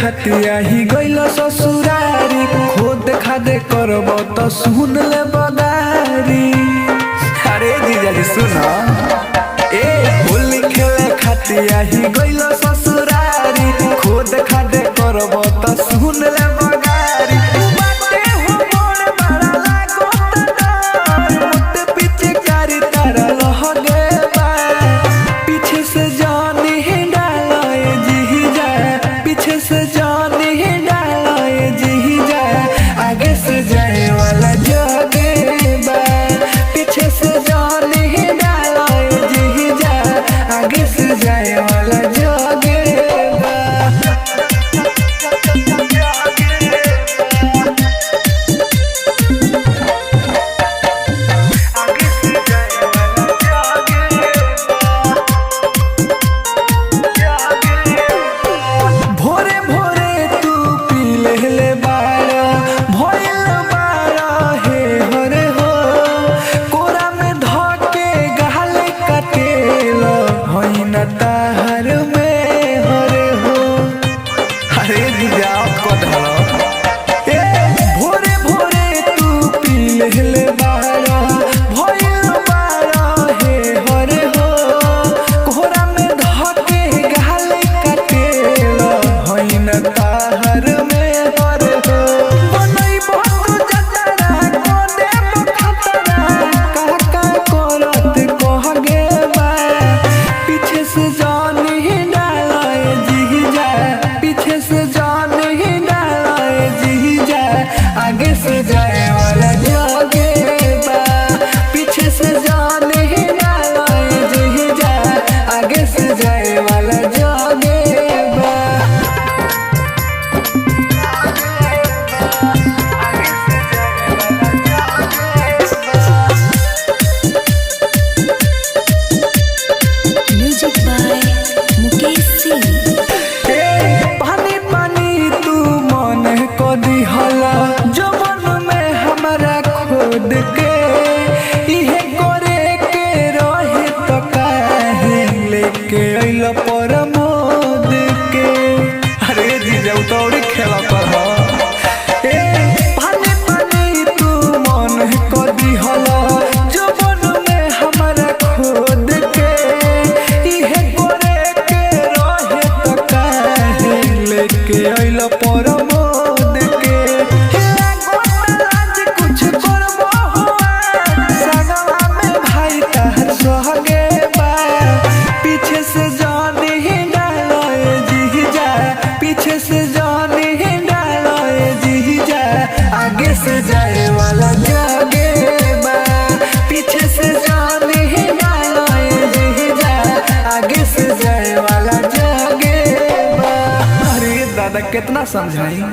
खतिया ही गइल ससुरारी, खोद खादे करब तो सुन ले बदारी। अरे जीजा जी सुनो, होली खेले खतिया ही गइल ससुरारी, खोद खादे करब तो सुन ले बदारी। बाटे हो मोर बड़ा लागो तोर, मुत पीछे कारी तारा लह गे बा। पीछे से जानी ही डालाए जीजा, पीछे से जानी ही डालाए जीजा, आगे से जाए वाला जगे बा। पीछे से जानी ही डालाए जीजा, आगे से जाए वाला जगे बा। भोरे भोरे तू पी ले बारा, भइल बारा हे हरे हो। कोरा में धके गाले कटेल, हई न ताहर में हरे हो। अरे जीजा कदम भोरे भोरे तू पी ले बारा, भइल बारा हे हरे हो। कोरा में धके गाले कटेल, हई न ताहर में हरे हो। बनई बहुत जतरा कोने बखतरा, काका करत कह गे बा। पीछे से जानी ही डालाए जीजा, पीछे से जानी ही डालाए जीजा, आगे से जाए वाला जगे बा। पीछे से जानी ही डालाए जीजा, आगे से जाए वाला जगे बा। Music by Mukesh Singh. पानी पानी तू मन को दिहला, जवन में हमारा खोद के। इहे करे के रहे तो काहे लेके अइल परमोद के। अरे जीजा उतौड़ी खेला पर पानी पानी तू मन को दिहला, जवन में हमारा खोद के। इहे करे के रहे तो काहे लेके अइल परमोद के। आज कुछ करबो हुआ, सगवा में भाई तहर सोहगे बा। पीछे से जानी ही डालाए जीजा, पीछे से जानी ही डालाए जीजा, आगे से जाए वाला जगे बा। पीछे से जानी ही डालाए जीजा, आगे से जाए वाला जगे बा। अरे दादा कितना समझाई।